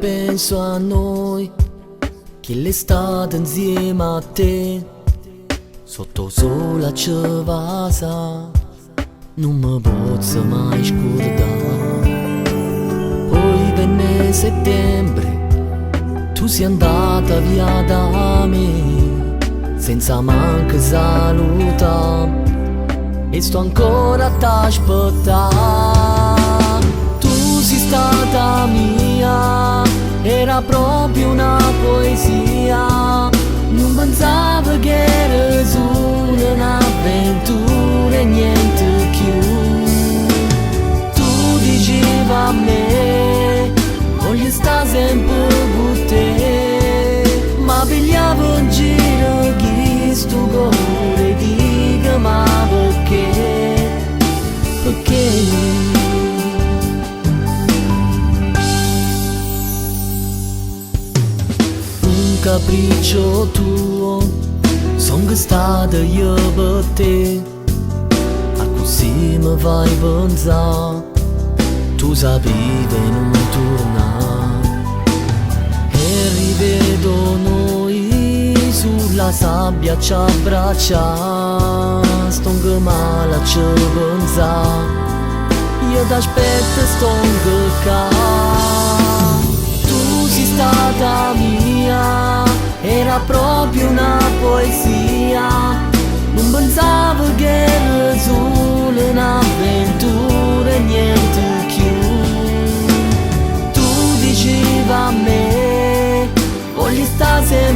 penso a noi, che l'estate insieme a te, sotto sole a Cevasa, non mi posso mai scordare. Poi venne settembre, tu sei andata via da me, senza manco salutare, e sto ancora a t'aspettare. Tu sei stata mia, era proprio una poesia, non pensavo che era solo un'avventura e niente più. Tu dicevi a me, voglio stare sempre con te, ma pigliavo in giro chi sto cuore, dico ma perché? Perché? Capriccio tuo, son che stata io per te, a così mi fai pensare, tu sapevi non tornare. E rivedo noi sulla sabbia ci abbracciare, sto che male a ci pensare, io t'aspetto e sto che ca. Tu sei stata mia, era proprio una poesia, non pensavo che era solo un'avventura e niente più. Tu dicevi a me, voglio stare sempre